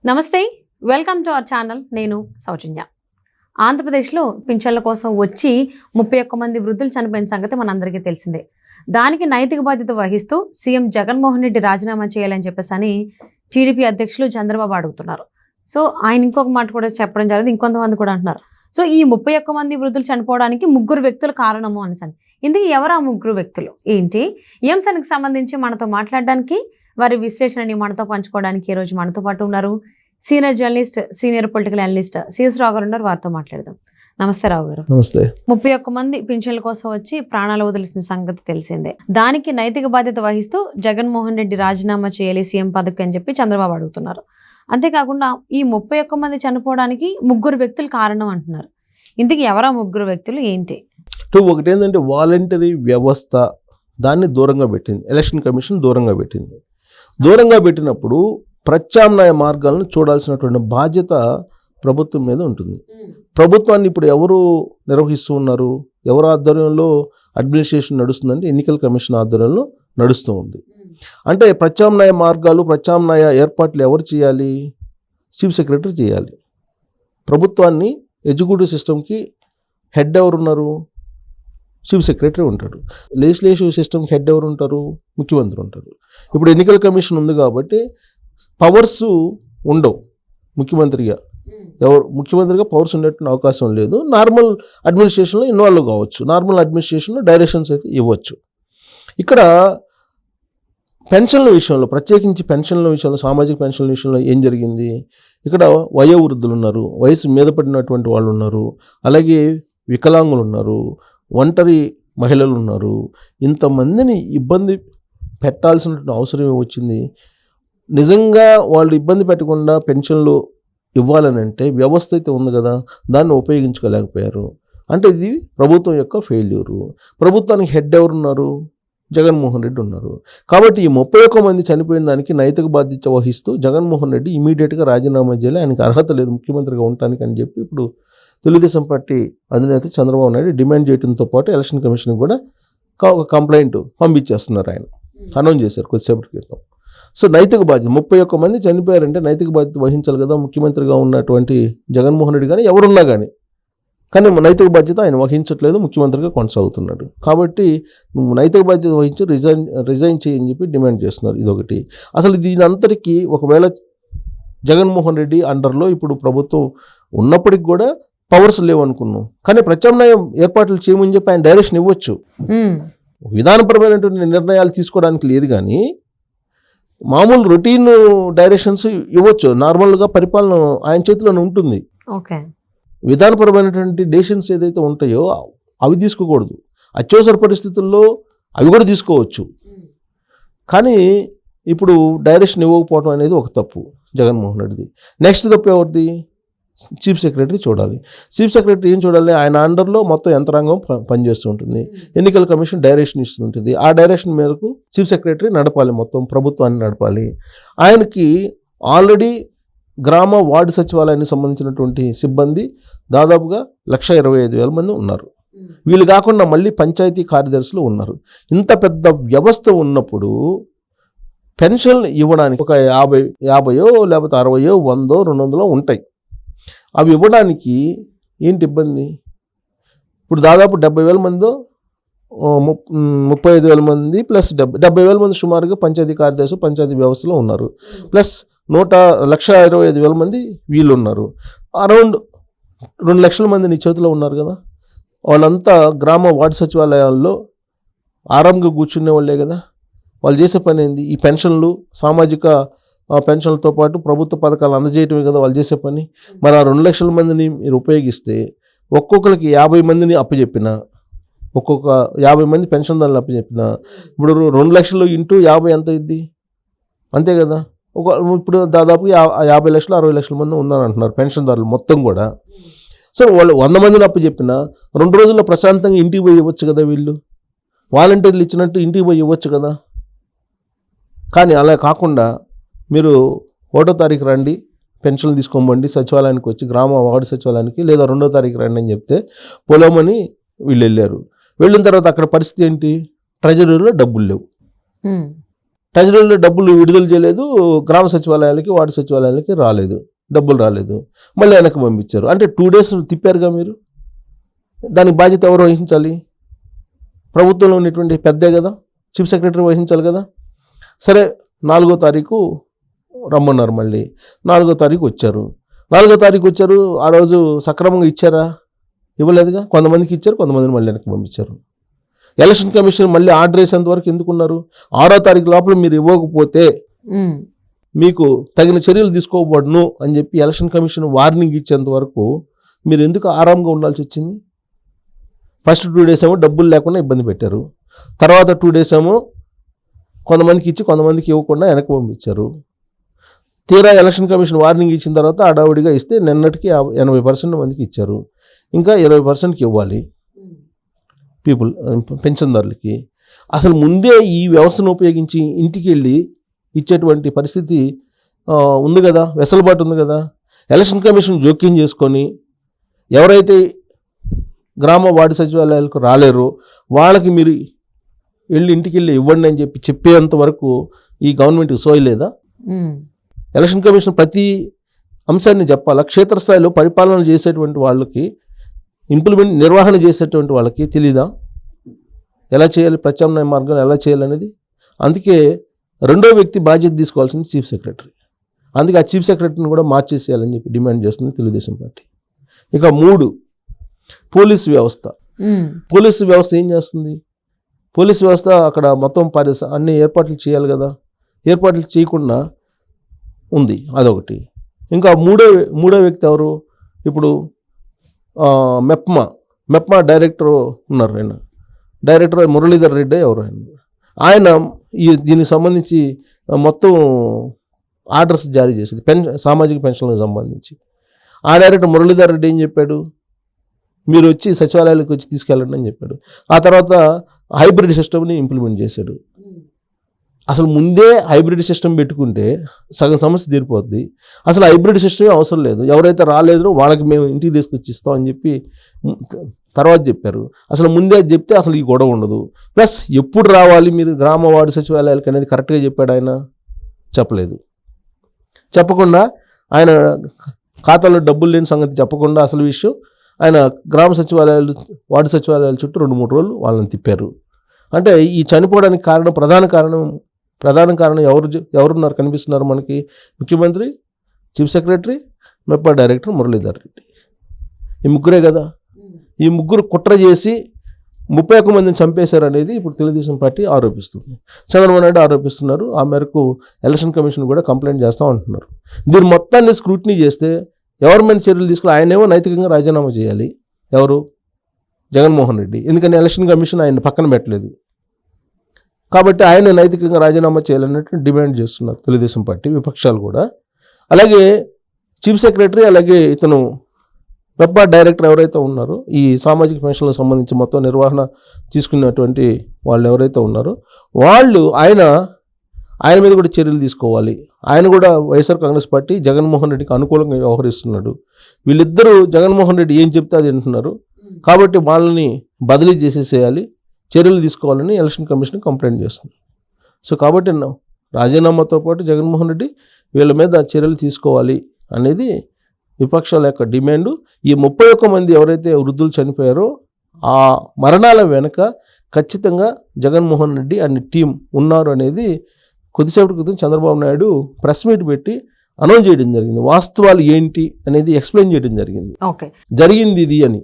నమస్తే, welcome to our channel. నేను సౌజన్య. ఆంధ్రప్రదేశ్లో పింఛన్ల కోసం వచ్చి 31 మంది వృద్ధులు చనిపోయిన సంగతి మనందరికీ తెలిసిందే. దానికి నైతిక బాధ్యత వహిస్తూ సీఎం జగన్మోహన్ రెడ్డి రాజీనామా చేయాలని చెప్పేసి టీడీపీ అధ్యక్షులు చంద్రబాబు అడుగుతున్నారు. సో ఆయన ఇంకొక మాట కూడా చెప్పడం జరిగింది. ఇంకొంతమంది కూడా అంటున్నారు. సో ఈ 31 మంది వృద్ధులు చనిపోవడానికి 3 వ్యక్తులు కారణము అనేసి. ఇందుకు ఎవరు ఆ 3 వ్యక్తులు ఏంటి, ఈ అంశానికి సంబంధించి మనతో మాట్లాడడానికి, వారి విశ్లేషణని మనతో పంచుకోవడానికి ఈరోజు మనతో పాటు ఉన్నారు senior journalist, senior political analyst CS Rao గారు ఉన్నారు. వారితో మాట్లాడదాం. నమస్తే రావు గారు. నమస్తే. 31 మంది పింఛన్ల కోసం వచ్చి ప్రాణాలు వదిలేసిన సంగతి తెలిసిందే. దానికి నైతిక బాధ్యత వహిస్తూ జగన్మోహన్ రెడ్డి రాజీనామా చేయాలి సీఎం పదవికి అని చెప్పి చంద్రబాబు అడుగుతున్నారు. అంతేకాకుండా ఈ 31 మంది చనిపోవడానికి 3 వ్యక్తులు కారణం అంటున్నారు. ఇందుకు ఎవరా 3 వ్యక్తులు ఏంటి? ఒకటి ఏంటంటే వాలంటరీ వ్యవస్థ దాన్ని దూరంగా పెట్టింది, ఎలక్షన్ కమిషన్ దూరంగా పెట్టింది. దూరంగా పెట్టినప్పుడు ప్రత్యామ్నాయ మార్గాలను చూడాల్సినటువంటి బాధ్యత ప్రభుత్వం మీద ఉంటుంది. ప్రభుత్వాన్ని ఇప్పుడు ఎవరు నిర్వహిస్తూ ఉన్నారు, ఎవరు ఆధ్వర్యంలో అడ్మినిస్ట్రేషన్ నడుస్తుందంటే ఎన్నికల కమిషన్ ఆధ్వర్యంలో నడుస్తూ ఉంది. అంటే ప్రత్యామ్నాయ మార్గాలు, ప్రత్యామ్నాయ ఏర్పాట్లు ఎవరు చేయాలి? చీఫ్ సెక్రటరీ చేయాలి. ప్రభుత్వాన్ని ఎగ్జిక్యూటివ్ సిస్టమ్కి హెడ్ ఎవరున్నారు? చీఫ్ సెక్రటరీ ఉంటాడు. లెజిస్లేటివ్ సిస్టమ్కి హెడ్ ఎవరు ఉంటారు? ముఖ్యమంత్రి ఉంటారు. ఇప్పుడు ఎన్నికల కమిషన్ ఉంది కాబట్టి పవర్స్ ఉండవు. ముఖ్యమంత్రిగా పవర్స్ ఉండేటువంటి అవకాశం లేదు. నార్మల్ అడ్మినిస్ట్రేషన్లో ఇన్వాల్వ్ కావచ్చు, నార్మల్ అడ్మినిస్ట్రేషన్లో డైరెక్షన్స్ అయితే ఇవ్వచ్చు. ఇక్కడ పెన్షన్ల విషయంలో, ప్రత్యేకించి పెన్షన్ల విషయంలో, సామాజిక పెన్షన్ల విషయంలో ఏం జరిగింది? ఇక్కడ వయోవృద్ధులు ఉన్నారు, వయసు మీద పడినటువంటి వాళ్ళు ఉన్నారు, అలాగే వికలాంగులు ఉన్నారు, ఒంటరి మహిళలు ఉన్నారు. ఇంతమందిని ఇబ్బంది పెట్టాల్సినటువంటి అవసరం వచ్చింది. నిజంగా వాళ్ళు ఇబ్బంది పెట్టకుండా పెన్షన్లు ఇవ్వాలని అంటే వ్యవస్థ అయితే ఉంది కదా, దాన్ని ఉపయోగించుకోలేకపోయారు. అంటే ఇది ప్రభుత్వం యొక్క ఫెయిల్యూరు. ప్రభుత్వానికి హెడ్ ఎవరున్నారు? జగన్మోహన్ రెడ్డి ఉన్నారు. కాబట్టి ఈ 31 మంది చనిపోయిన దానికి నైతిక బాధ్యత వహిస్తూ జగన్మోహన్ రెడ్డి ఇమీడియట్గా రాజీనామా చేయాలి, ఆయనకు అర్హత లేదు ముఖ్యమంత్రిగా ఉండటానికి అని చెప్పి ఇప్పుడు తెలుగుదేశం పార్టీ అధినేత చంద్రబాబు నాయుడు డిమాండ్ చేయడంతో పాటు ఎలక్షన్ కమిషన్కి కూడా ఒక కంప్లైంట్ పంపించేస్తున్నారు. ఆయన అనౌన్స్ చేశారు కొద్దిసేపటి క్రితం. సో నైతిక బాధ్యత 31 మంది చనిపోయారంటే నైతిక బాధ్యత వహించాలి కదా ముఖ్యమంత్రిగా ఉన్నటువంటి జగన్మోహన్ రెడ్డి కానీ ఎవరున్నా కానీ నైతిక బాధ్యత ఆయన వహించట్లేదు, ముఖ్యమంత్రిగా కొనసాగుతున్నాడు. కాబట్టి నువ్వు నైతిక బాధ్యత వహించి రిజైన్ చేయని చెప్పి డిమాండ్ చేస్తున్నారు. ఇదొకటి. అసలు దీని అంతటికీ ఒకవేళ జగన్మోహన్ రెడ్డి అండర్లో ఇప్పుడు ప్రభుత్వం ఉన్నప్పటికి కూడా పవర్స్ లేవనుకున్నాం, కానీ ప్రత్యామ్నాయం ఏర్పాట్లు చేయమని చెప్పి ఆయన డైరెక్షన్ ఇవ్వచ్చు. విధానపరమైనటువంటి నిర్ణయాలు తీసుకోవడానికి లేదు, కానీ మామూలు రొటీన్ డైరెక్షన్స్ ఇవ్వచ్చు. నార్మల్గా పరిపాలన ఆయన చేతిలోనే ఉంటుంది. ఓకే, విధానపరమైనటువంటి డెసిషన్స్ ఏదైతే ఉంటాయో అవి తీసుకోకూడదు. అత్యవసర పరిస్థితుల్లో అవి కూడా తీసుకోవచ్చు, కానీ ఇప్పుడు డైరెక్షన్ ఇవ్వకపోవడం అనేది ఒక తప్పు జగన్మోహన్ రెడ్డిది. నెక్స్ట్ తప్పు ఎవరిది? చీఫ్ సెక్రటరీ చూడాలి. చీఫ్ సెక్రటరీ ఏం చూడాలి? ఆయన అండర్లో మొత్తం యంత్రాంగం పనిచేస్తూ ఉంటుంది. ఎన్నికల కమిషన్ డైరెక్షన్ ఇస్తుంటుంది. ఆ డైరెక్షన్ మేరకు చీఫ్ సెక్రటరీ నడపాలి, మొత్తం ప్రభుత్వాన్ని నడపాలి. ఆయనకి ఆల్రెడీ గ్రామ వార్డు సచివాలయానికి సంబంధించినటువంటి సిబ్బంది దాదాపుగా 1,25,000 మంది ఉన్నారు. వీళ్ళు కాకుండా మళ్ళీ పంచాయతీ కార్యదర్శులు ఉన్నారు. ఇంత పెద్ద వ్యవస్థ ఉన్నప్పుడు పెన్షన్లు ఇవ్వడానికి ఒక 50 లేకపోతే 60, 100, 200 ఉంటాయి. అవి ఇవ్వడానికి ఏంటి ఇబ్బంది? ఇప్పుడు దాదాపు 70,000 మంది, 35,000 మంది ప్లస్ 70,000 మంది సుమారుగా పంచాయతీ కార్యదర్శి పంచాయతీ వ్యవస్థలో ఉన్నారు. ప్లస్ 1,25,000 మంది వీళ్ళు ఉన్నారు. అరౌండ్ 2 లక్షల మంది నీ చేతిలో ఉన్నారు కదా. వాళ్ళంతా గ్రామ వార్డు సచివాలయాల్లో ఆరాంగా కూర్చునే వాళ్ళే కదా. వాళ్ళు చేసే పని ఏంది? ఈ పెన్షన్లు, సామాజిక పెన్షన్లతో పాటు ప్రభుత్వ పథకాలు అందజేయటమే కదా వాళ్ళు చేసే పని. మరి ఆ 2 లక్షల మందిని మీరు ఉపయోగిస్తే ఒక్కొక్కరికి 50 మందిని అప్పచెప్పిన, ఒక్కొక్క 50 మంది పెన్షన్దారులు అప్పచెప్పిన, ఇప్పుడు 2 లక్షలు ఇంటూ 50 ఎంత అయింది? అంతే కదా. ఇప్పుడు దాదాపు 50 లక్షలు 60 లక్షల మంది ఉందని అంటున్నారు పెన్షన్దారులు మొత్తం కూడా. సో వాళ్ళు 100 మందిని అప్పచెప్పిన 2 రోజుల్లో ప్రశాంతంగా ఇంటికి పోయి ఇవ్వచ్చు కదా. వీళ్ళు వాలంటీర్లు ఇచ్చినట్టు ఇంటికి పోయి ఇవ్వచ్చు కదా. కానీ అలా కాకుండా మీరు 1వ తారీఖు రండి, పెన్షన్లు తీసుకోమండి సచివాలయానికి వచ్చి, గ్రామ వార్డు సచివాలయానికి, లేదా 2వ తారీఖు రండి అని చెప్తే పొలమని వీళ్ళు వెళ్ళారు. వెళ్ళిన తర్వాత అక్కడ పరిస్థితి ఏంటి? ట్రెజరీలో డబ్బులు లేవు. ట్రెజరీలో డబ్బులు విడుదల చేయలేదు, గ్రామ సచివాలయాలకి వార్డు సచివాలయాలకి రాలేదు, డబ్బులు రాలేదు, మళ్ళీ వెనక్కి పంపించారు. అంటే 2 days తిప్పారుగా మీరు. దానికి బాధ్యత ఎవరు వహించాలి? ప్రభుత్వంలో ఉన్నటువంటి పెద్దే కదా, చీఫ్ సెక్రటరీ వహించాలి కదా. సరే 4వ తారీఖు రమ్మన్నారు, మళ్ళీ 4వ తారీఖు వచ్చారు. 4వ తారీఖు వచ్చారు, ఆ రోజు సక్రమంగా ఇచ్చారా? ఇవ్వలేదుగా. కొంతమందికి ఇచ్చారు, కొంతమందిని మళ్ళీ వెనక్కి పంపించారు. ఎలక్షన్ కమిషన్ మళ్ళీ ఆర్డర్ వేసేంత వరకు ఎందుకున్నారు? 6వ తారీఖు లోపల మీరు ఇవ్వకపోతే మీకు తగిన చర్యలు తీసుకోబడును అని చెప్పి ఎలక్షన్ కమిషన్ వార్నింగ్ ఇచ్చేంత వరకు మీరు ఎందుకు ఆరాంగా ఉండాల్సి వచ్చింది? ఫస్ట్ 2 days ఏమో డబ్బులు లేకుండా ఇబ్బంది పెట్టారు, తర్వాత 2 days ఏమో కొంతమందికి ఇచ్చి కొంతమందికి ఇవ్వకుండా వెనక్కి పంపించారు. తీరా ఎలక్షన్ కమిషన్ వార్నింగ్ ఇచ్చిన తర్వాత అడావుడిగా ఇస్తే నిన్నటికి 80% మందికి ఇచ్చారు, ఇంకా 20%కి ఇవ్వాలి పీపుల్, పెన్షన్దారులకి. అసలు ముందే ఈ వ్యవస్థను ఉపయోగించి ఇంటికి వెళ్ళి ఇచ్చేటువంటి పరిస్థితి ఉంది కదా, వెసులుబాటు ఉంది కదా. ఎలక్షన్ కమిషన్ జోక్యం చేసుకొని ఎవరైతే గ్రామ వార్డు సచివాలయాలకు రాలేరో వాళ్ళకి మీరు వెళ్ళి ఇంటికి వెళ్ళి ఇవ్వండి అని చెప్పి చెప్పేంత వరకు ఈ గవర్నమెంట్కి సోయలేదా? ఎలక్షన్ కమిషన్ ప్రతి అంశాన్ని చెప్పాలా? క్షేత్రస్థాయిలో పరిపాలన చేసేటువంటి వాళ్ళకి, నిర్వహణ చేసేటువంటి వాళ్ళకి తెలీదా ఎలా చేయాలి, ప్రత్యామ్నాయ మార్గాలు ఎలా చేయాలనేది? అందుకే రెండో వ్యక్తి బాధ్యత తీసుకోవాల్సింది చీఫ్ సెక్రటరీ. అందుకే ఆ చీఫ్ సెక్రటరీని కూడా మార్చేసేయాలని చెప్పి డిమాండ్ చేస్తుంది తెలుగుదేశం పార్టీ. ఇక 3, పోలీసు వ్యవస్థ. పోలీసు వ్యవస్థ ఏం చేస్తుంది? పోలీసు వ్యవస్థ అక్కడ మొత్తం అన్ని ఏర్పాట్లు చేయాలి కదా, ఏర్పాట్లు చేయకుండా ఉంది, అదొకటి. ఇంకా మూడో వ్యక్తి ఎవరు? ఇప్పుడు మెప్మా డైరెక్టర్ ఉన్నారు, ఆయన డైరెక్టర్ మురళీధర్ రెడ్డి ఎవరు, ఆయన దీనికి సంబంధించి మొత్తం ఆర్డర్స్ జారీ చేసేది సామాజిక పెన్షన్లకు సంబంధించి. ఆ డైరెక్టర్ మురళీధర్ రెడ్డి ఏం చెప్పాడు? మీరు వచ్చి సచివాలయాలకు వచ్చి తీసుకెళ్ళండి అని చెప్పాడు. ఆ తర్వాత హైబ్రిడ్ సిస్టమ్ని ఇంప్లిమెంట్ చేశాడు. అసలు ముందే హైబ్రిడ్ సిస్టమ్ పెట్టుకుంటే సగం సమస్య తీరిపోద్ది. అసలు హైబ్రిడ్ సిస్టమే అవసరం లేదు, ఎవరైతే రాలేదో వాళ్ళకి మేము ఇంటికి తీసుకొచ్చి ఇస్తాం అని చెప్పి తర్వాత చెప్పారు. అసలు ముందే చెప్తే అసలు ఈ గొడవ ఉండదు. ప్లస్ ఎప్పుడు రావాలి మీరు గ్రామ వార్డు సచివాలయాలకు అనేది కరెక్ట్గా చెప్పాడు ఆయన? చెప్పలేదు. చెప్పకుండా ఆయన ఖాతాలో డబ్బులు లేని సంగతి చెప్పకుండా అసలు విషయం ఆయన గ్రామ సచివాలయాలు వార్డు సచివాలయాల చుట్టూ 2-3 రోజులు వాళ్ళని తిప్పారు. అంటే ఈ చనిపోవడానికి ప్రధాన కారణం ఎవరున్నారు కనిపిస్తున్నారు మనకి? ముఖ్యమంత్రి, chief secretary, MEPMA director Muralidhar Reddy, ఈ ముగ్గురే కదా. ఈ ముగ్గురు కుట్ర చేసి 31 మందిని చంపేశారు అనేది ఇప్పుడు తెలుగుదేశం పార్టీ ఆరోపిస్తుంది, చంద్రబాబు నాయుడు ఆరోపిస్తున్నారు. ఆ మేరకు ఎలక్షన్ కమిషన్ కూడా కంప్లైంట్ చేస్తూ ఉంటున్నారు. దీని మొత్తాన్ని స్క్రూటినీ చేస్తే గవర్నమెంట్ చర్యలు తీసుకుని ఆయనేమో నైతికంగా రాజీనామా చేయాలి. ఎవరు? జగన్మోహన్ రెడ్డి. ఎందుకని ఎలక్షన్ కమిషన్ ఆయన పక్కన పెట్టలేదు కాబట్టి ఆయన నైతికంగా రాజీనామా చేయాలన్నట్టు డిమాండ్ చేస్తున్నారు తెలుగుదేశం పార్టీ విపక్షాలు కూడా. అలాగే చీఫ్ సెక్రటరీ, అలాగే ఇతను మెప్పా డైరెక్టర్ ఎవరైతే ఉన్నారో ఈ సామాజిక పెన్షన్లకు సంబంధించి మొత్తం నిర్వహణ తీసుకున్నటువంటి వాళ్ళు ఎవరైతే ఉన్నారో వాళ్ళు ఆయన మీద కూడా చర్యలు తీసుకోవాలి. ఆయన కూడా వైఎస్ఆర్ కాంగ్రెస్ పార్టీ జగన్మోహన్ రెడ్డికి అనుకూలంగా వ్యవహరిస్తున్నాడు. వీళ్ళిద్దరూ జగన్మోహన్ రెడ్డి ఏం చెప్తే అది వింటున్నారు కాబట్టి వాళ్ళని బదిలీ చేసేసేయాలి, చర్యలు తీసుకోవాలని ఎలక్షన్ కమిషన్ కంప్లైంట్ చేస్తుంది. సో కాబట్టి రాజీనామాతో పాటు జగన్మోహన్ రెడ్డి వీళ్ళ మీద చర్యలు తీసుకోవాలి అనేది విపక్షాల యొక్క డిమాండు. ఈ 31 మంది ఎవరైతే వృద్ధులు చనిపోయారో ఆ మరణాల వెనుక ఖచ్చితంగా జగన్మోహన్ రెడ్డి అండ్ టీం ఉన్నారు అనేది కొద్దిసేపటి క్రితం చంద్రబాబు నాయుడు ప్రెస్ మీట్ పెట్టి అనౌన్స్ చేయడం జరిగింది. వాస్తవాలు ఏంటి అనేది ఎక్స్ప్లెయిన్ చేయడం జరిగింది. జరిగింది ఇది అని.